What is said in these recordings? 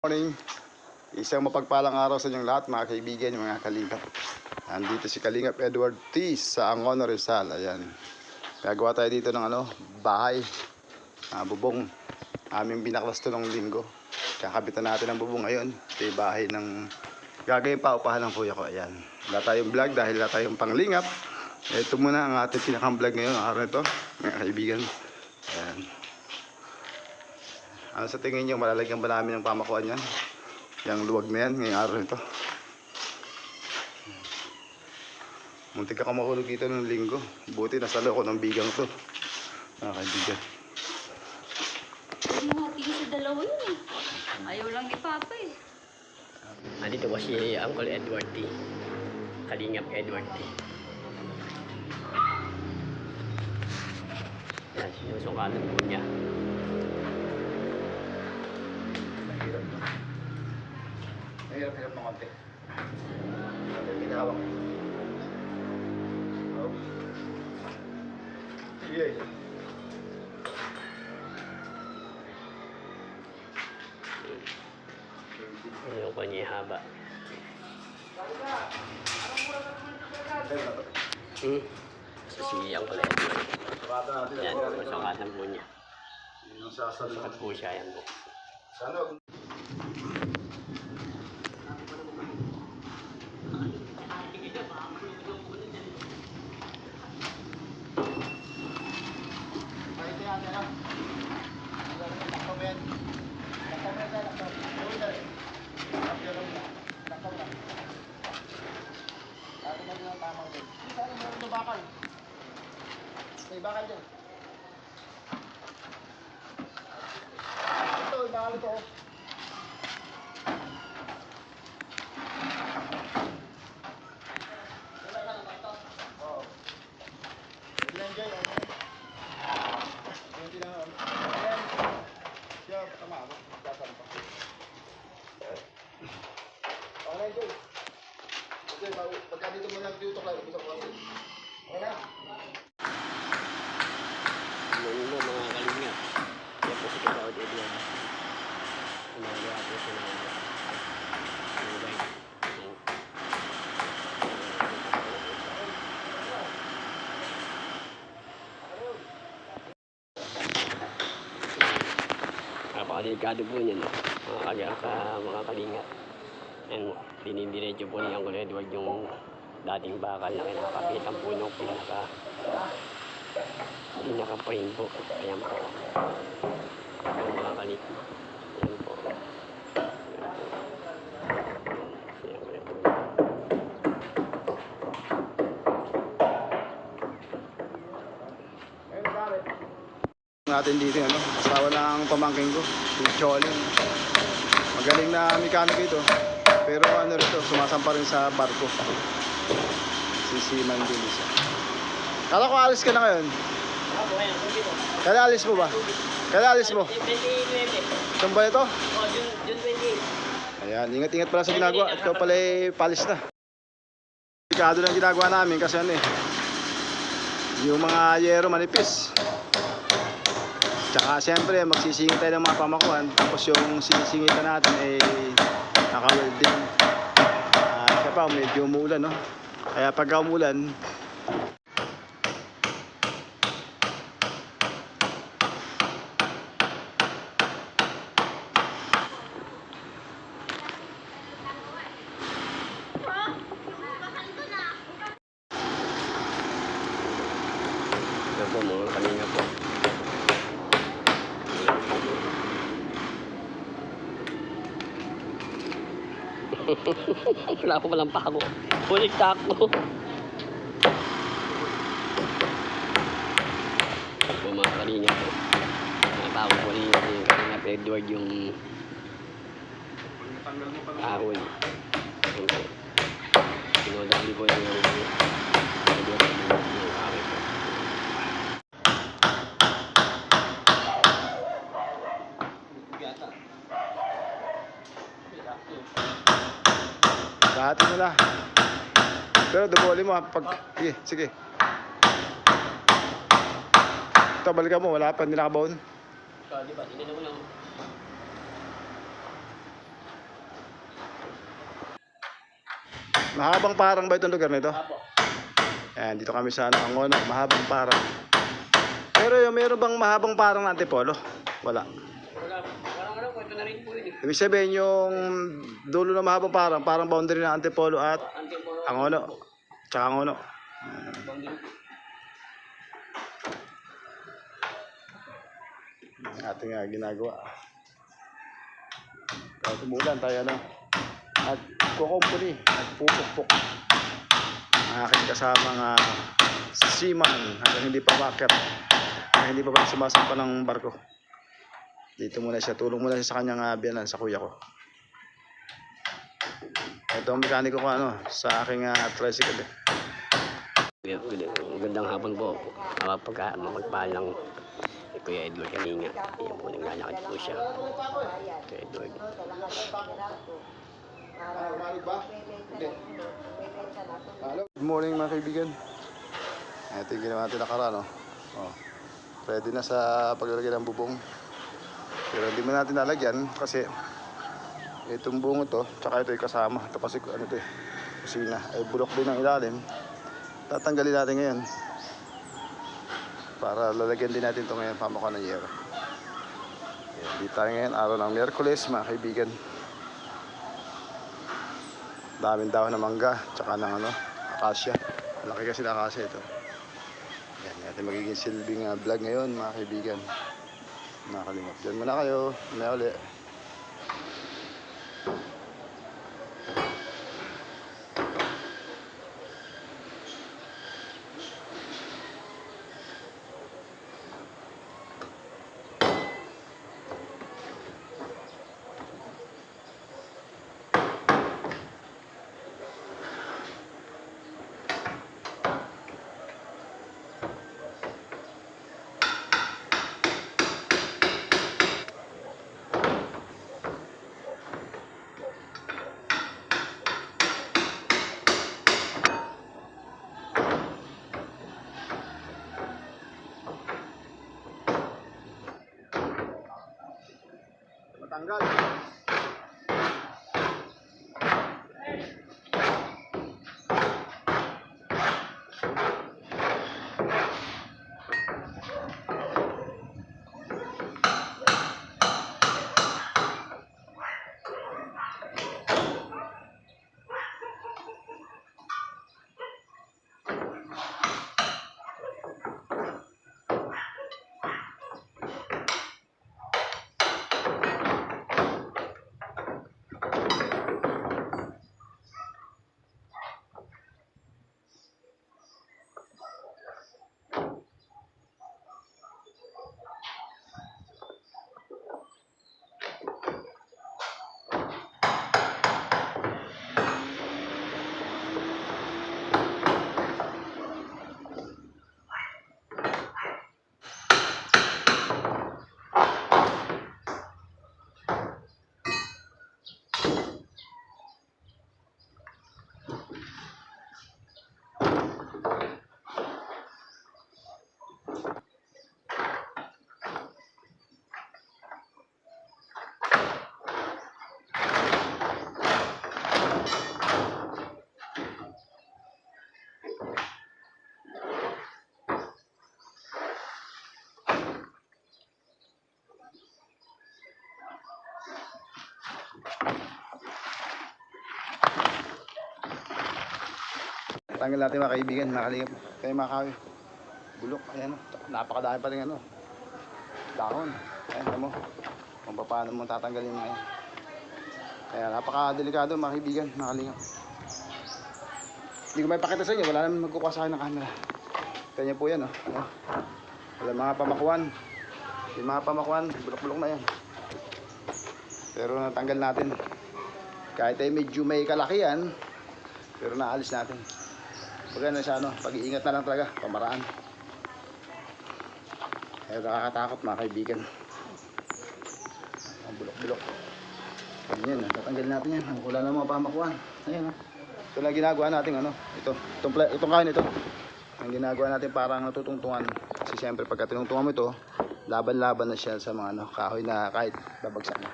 Morning. Isang mapagpalang araw sa inyong lahat, mga kaibigan, mga kalingap. Andito si Kalingap Edward T sa Angono, Rizal. Ayan. Gagawa tayo dito ng bahay, bubong. Aming binaklas to ng linggo. Kakabitan natin ang bubong ngayon. Ito yung bahay ng gagawin pa upahan ng kuya ko. Ayan. Wala tayong vlog dahil wala tayong panglingap. Ito muna ang ating pinakang vlog ngayon, araw nito, mga kaibigan. Ayan. Ano sa tingin nyo, malalagyan ba namin ng pamakuan yan? Yung luwag na yan, ngayong araw nito. Muntik ka mahulog dito ng linggo. Buti nasa loko ng bigang to. Mga kaibigan. Hindi mo tingin sa dalawa yun eh. Ayaw lang ni Papa eh. Dito po si Uncle Edward T. Kalingap Edward T. Yan, sinusungkatan po niya. Mahirap ng konti. Pinahawak. Sige. Yung kanya haba. So si Uncle Edward. Yan, sinusungkatan po niya. Sukat po siya yan po. Sana. May bakal dyan. Ito, bakal ito. Oo. Ilan dyan, ano? Ayan. Siya, tama ako. Dasan pa. Okay, Joy. Okay, pagka dito mo lang dito kayo, gusto ko kasi. Okay na? Ngayon mo mga kalingap. Yan po si Kagawad Edward. Umagawa po siya ng bike. Napakadelikado po niyan, mga kalingap. Yan mo, dinidiretso po ni Uncle Edward yung dating bakal na kinakapitan po nung pinaka-frame po. Ayan po. Yung mga kalit. Ayan po. Natin dito asawa ng pamangkin ko, si Choling. Magaling na mekaniko ito. Pero rito, sumasampa rin sa barko. Si Siman din isa. Kala ko alis ka na ngayon. Kaya alis mo ba? Kaya alis mo? 29. Saan ba ito? June 28. Ayan, ingat-ingat pala sa ginagawa. Ikaw pala palis na. Delikado ng ginagawa namin kasi yung mga yero manipis. Tsaka siyempre magsisingit tayo ng mga pamakuan. Tapos yung sinisingitan natin naka-welding. Kaya pa medyo umuulan, no? Kaya pagka umulan, Ito po mga kalingap po. Wala ko palang pako. Bulik tako. Ito mga kalingap po. Natawag ko rin yung Kalingap Edward yung kahoy. Ito po. Sinodali ko yung Edward yung kahoy po. dati nila. Pero duboli mo sige. Ito, balikan mo, wala pa nilakabaon. Di ba? Tinignan mo lang. Mahabang parang ba itong lugar nito? Apo. Ayan, dito kami sa Angono, mahabang parang. Pero yung meron bang mahabang parang na Antipolo? Wala. Wala. Parang ano po, ito na rin po yun eh. Ibig sabihin yung dulo na mahabang parang boundary ng Antipolo at Antipolo. Angono. Tsaka Angono. Boundary po. Ang ating ginagawa. Kahit umulan tayo na. At kukumpuni, nagpupukpuk. Ang aking kasamang seaman hanggang hindi pa bakit. Hindi pa ba sumasampa ng barko. Dito muna siya, tulong muna siya sa kanyang biyanan, sa kuya ko. Ito ang mekaniko ko sa aking tricycle. Magandang hapon po. Pagka magpahal ng Kuya Edward Kalinga. Iyan po, naglalakad po siya. Kuya Edward. Umalig ba? Hindi. Good morning mga kaibigan. Ito yung ginawa natin nakaraan. Ready na sa paglalagay ng bubong. Pero hindi mo natin nalagyan kasi itong bungo to, tsaka ito yung kasama. Ito kasi kusina. Ay bulok din ang ilalim. Tatanggalin natin ngayon. Para lalagyan din natin ito ngayon pamukha ng yero. Hindi tayo ngayon, araw ng Miyerkules mga kaibigan. Daming dahon ng mangga, tsaka ng akasya. Malaki kasi na akasya ito. Yan, natin magiging silbing vlog ngayon mga kaibigan. Nakalimot. Diyan muna kayo. Muna ulit. Matanggal. Tanggal natin mga kaibigan, nakalingap. Kaya makawi. Bulok, ayan napakadami pa rin dahon. Ayan, tamo. Kung paano mo tatanggalin mo yan. Kaya napakadelikado mga kaibigan, nakalingap. Hindi ko may pakita sa inyo, wala naman magkukuha sa akin ng camera. Kanya po yan, wala mga pamakuan. Yung mga pamakuan, bulok-bulok na yan. Pero natanggal natin. Kahit ay medyo may kalakihan, pero naalis natin. Pag siya, pag-iingat na lang talaga, pamaraan. Kaya nakakatakot mga kaibigan. Ang bulok-bulok. Ganyan, tatanggalin natin yan. Wala na mga pamakuan. Ayan, ito lang ginagawa natin, itong kain ito. Ang ginagawa natin parang natutungtungan. Kasi siyempre pagka tinungtungan mo ito, laban-laban na siya sa mga kahoy na kahit babagsak na.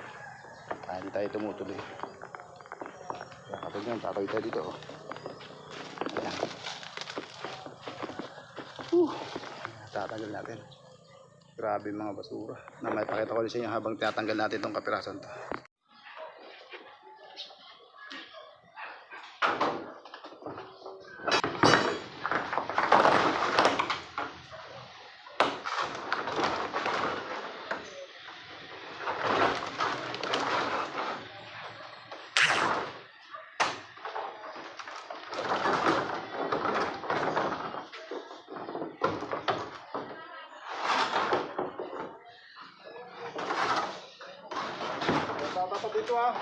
Kaya hindi tayo tumutuloy. Kapag yan, tatawid tayo dito. Oh. Ayan. Tatanggal natin. Grabe yung mga basura. Na may pakita ko ulit sa inyo habang tinatanggal natin itong kapirasan to. Dapat dito ha.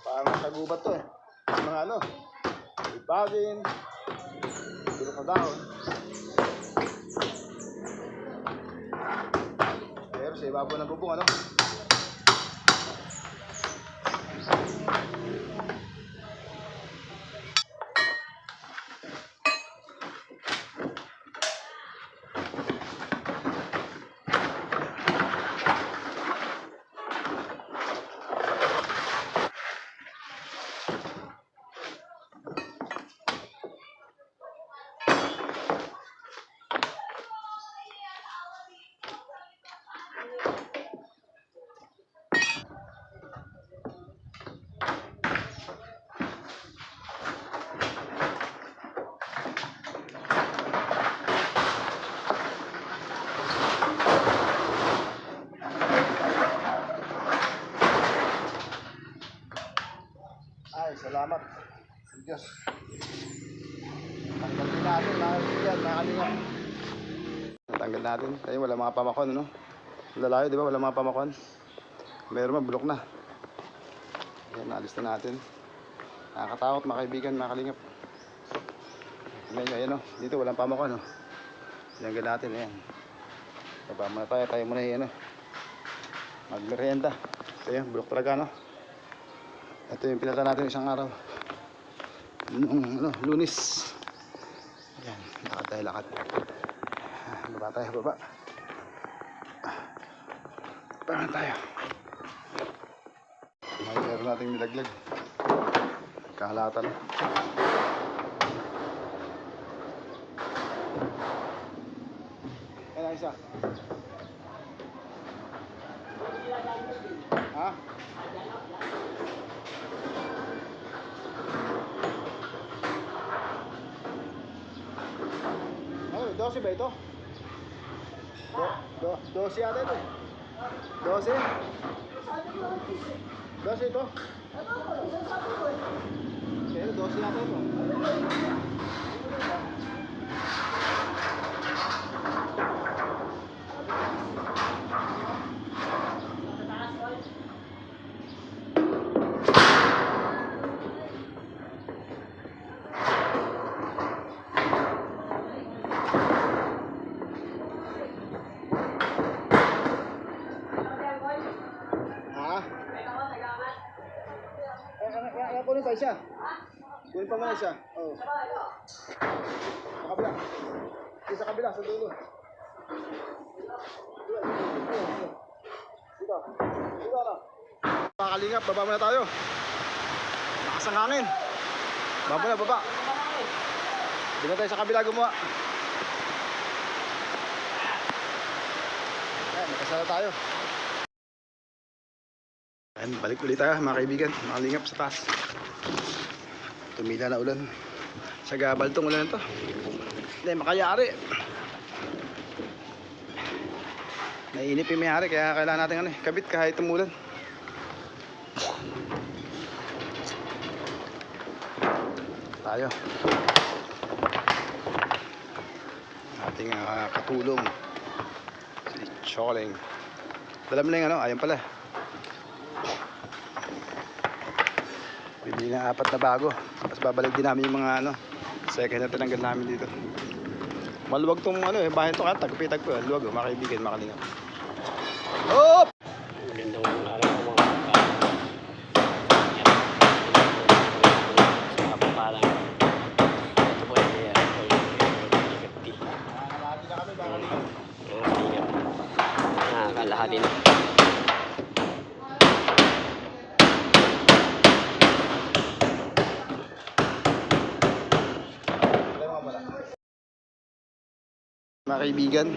Parang sagubat to eh. Mga ano, ipagin, tulog na dahon. Pero sa ibabaw ng bubong ano. Ay, salamat. Diyos. Tanggal din natin, mga kaibigan, mga kalingap. Natanggal natin. Tayo, wala mga pamakon, ano? Lalayo, di ba? Wala mga pamakon. Meron man, bulok na. Ayan, naalis na natin. Nakakatakot, mga kaibigan, mga kalingap. Tingnan nyo, ayan o. Dito, walang pamakon, o. Tinanggal natin, ayan. Baba muna tayo, tayo muna yan, o. Magmerienda. Ito yun, bulok talaga, no? Ito yung pinata natin isang araw. Noong ano, Lunes. Ayan, lakad tayo, lakad. Baba tayo, baba. Baba tayo. Meron nating nilaglag. Kahalatan. Ayan ang isa. Ha? Oh, 12 ba ito? 12 yata ito. 12? 12 ito? Pero 12 yata ito. Kunin pa isa. Kunin pa muna isa. Oo. Sa kabila. Dito sa kabila, sa dulo. Dito. Dito na. Mga kalingap, baba muna tayo. Lakas ang hangin. Baba muna, baba. Dito tayo sa kabila gumawa. Ayan, nakasala tayo. Ayan, balik ulit tayo mga kaibigan, mga kalingap sa taas. Tumila na ulan. Sa gabal tong ulan na to. Hindi makayari. Naiinip yung mayari kaya kailangan natin ano, kabit kahit tumulan. Tayo. ating katulong, si Choling. Dala mo na yung ano, ayun pala. Bibili ng 4 na bago. Tapos babalik din namin yung mga ano, second na tinanggal namin dito. Maluwag tong ano eh, bahay to tagpitag po. Luwag mga kaibigan, makalinga. Hop! Magandang araw po mga kapatid. Sa kapapalang ito po ay kalahati na. Mga kaibigan,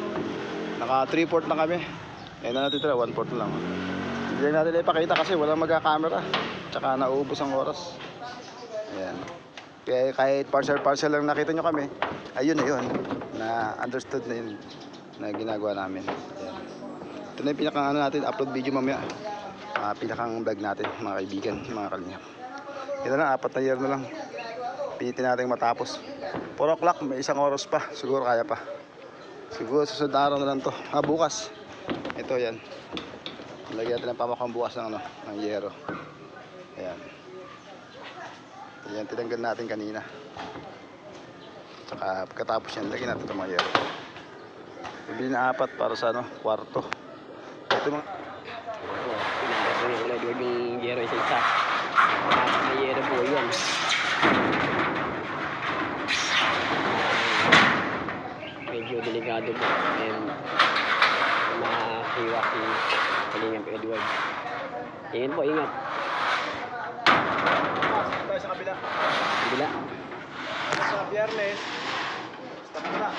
naka 3/4 na kami. Ayun na natin tira, 1/4 na lang. Hindi lang natin ipakita kasi walang magka-camera. Tsaka nauubos ang oras. Ayan. Kaya kahit parcel lang nakita nyo kami, ayun na yun. Na understood na yun na ginagawa namin. Ayan. Ito na yung pinakang ano natin, upload video mamaya. Pinakang vlog natin mga kaibigan, mga kalingap. Ito na, 4 na year na lang. Pinitin natin matapos. 4 o'clock, may 1 oras pa. Siguro kaya pa. Siguro susunod na araw na lang to. Bukas. Ito yan. Lagyan natin ng pamakang bukas ng ano, ng yero. Ayan. Ayan, tinanggal natin kanina. Tsaka pagkatapos yan, lagyan natin itong mga yero. Bibili na 4 para sa ano, kwarto. Ito mga... Pinagdagdag yung gero isa-isa. May yero po yan. Medyo delikado po. And mahiwa si Kalingap Edward. Ingat po, ingat. Tayo sa kabila. Bila. Sa Biyernes, stop ko na.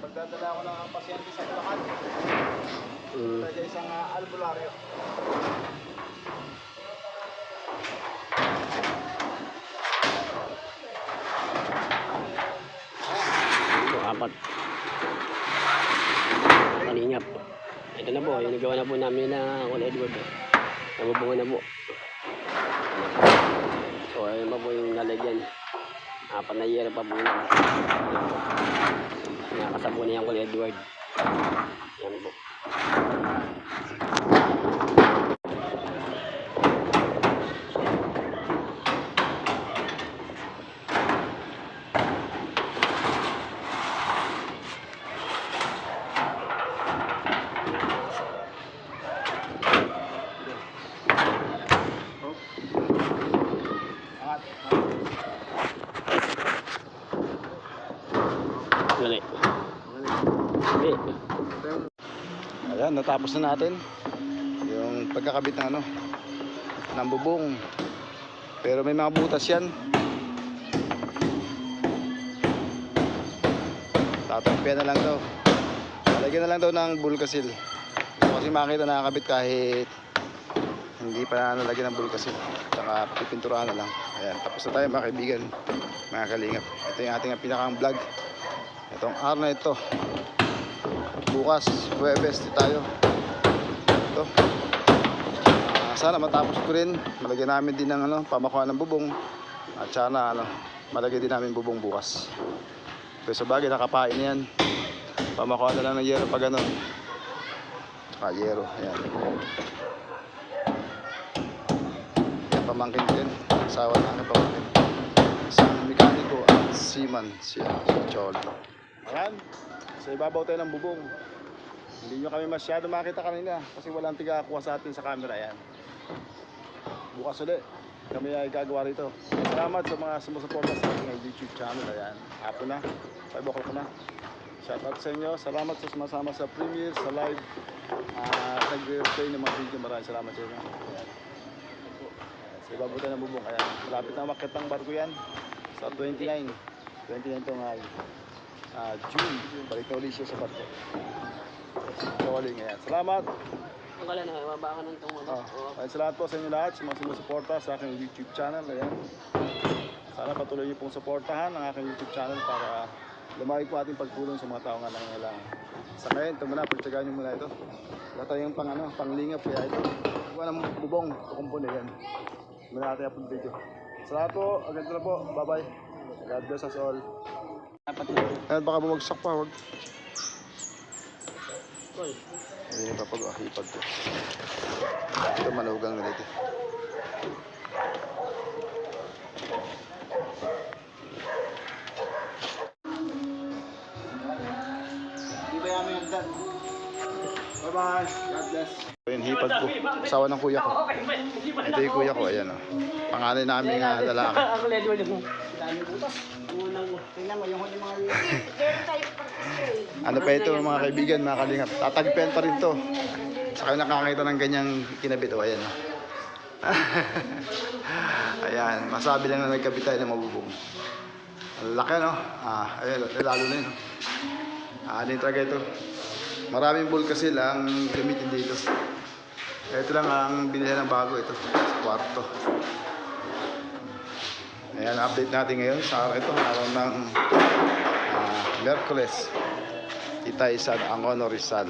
Pagdadala ko ng pasyente sa Bulacan. Tayo isang albularyo. Ito, 4. Kalingap. Ito na po, yung nagawa na po namin na Kuya Edward. Nabubungan na po. So, ayun pa po yung nalagyan. 4 na year pa po yun. Nakasabo niya yung Kuya Edward. Yan po. Dali. Dali. Ayan, natapos na natin yung pagkakabit ng ano, ng bubong. Pero may mga butas yan. Tatagpian na lang daw. Lagyan na lang daw ng bulkasil. Ito kasi makita nakakabit kahit hindi pa nalagyan ng bulkasil. Saka pipinturahan na lang. Ayan, tapos na tayo mga kaibigan, mga kalingap. Ito yung ating pinakang vlog. Itong araw na ito. Bukas, Huwebes tayo. Ito. Sana matapos ko rin. Malagyan namin din ng ano, pamakuha ng bubong. At sana ano, malagyan din namin bubong bukas. Pero sa bagay, nakapain na yan. Pamakuha na lang ng yero pag ano. Tsaka yero. Ayan. Yan, pamangkin ko din. Asawa na aking pamangkin. Isang mekaniko at seaman siya. Si Cholo. Ayan. Sa ibabaw tayo ng bubong. Hindi nyo kami masyado makita kanina kasi walang tiga-kuha sa atin sa camera. Ayan. Bukas ulit kami ay gagawa rito. Salamat sa mga sumusuporta sa ating YouTube channel. Ayan. Hapon na. 5 o'clock na. Shoutout sa inyo. Salamat sa sumasama sa premiere, sa live. Nag-play ng mga video. Maraming salamat sa inyo. Ayan. Sa ibabaw tayo ng bubong. Ayan. Malapit na makita ang barko yan. Sa 29. 29 itong June. Balik na ulit siya sa barko. Kawaling, ayan. Salamat. Ang kala na, mabakan ng itong mga. Salamat po sa inyo lahat, sa mga sumusuporta sa aking YouTube channel. Ayan. Sana patuloy niyo pong suportahan ang aking YouTube channel para lumaki po ating pagtulong sa mga tao nga nangangailangan. Sa ngayon, ito muna, pagtsagaan niyo muna ito. Wala tayong panglingap kaya ito. Iwan ng bubong, kukumpon na yan. Muna natin upload video. Salamat po, agad na po. Bye bye. God bless us all. Dapat na. Ayan, baka bumagsak pa, wag. Cool. Ayan, papag-ahipag ko. Ito, manugang na dito. Hindi ba yamin ang dad? Bye-bye. God bless. Yung hipag ko, asawa ng kuya ko. Ito yung kuya ko, ayan o. Panganay namin nga lalaki. Ang led mo yung dami butas. Unang Tingnan mo, yung huli mga Ano pa ito mga kaibigan, mga kalingap. Tatagpian pa rin to. Saka nakakita ng ganyang kinabit. O, ayan o. Ayan, masabi lang na nagkabit tayo ng mabubong. Ang laki no? Ayan, lalo na yun. Ano yung talaga ito? Maraming bowl kasi lang gamitin dito. Ito lang ang binili ng bago ito sa kwarto. Ayan, update natin ngayon sa araw ito, araw ng Merkules. Itay San Angono Rizal.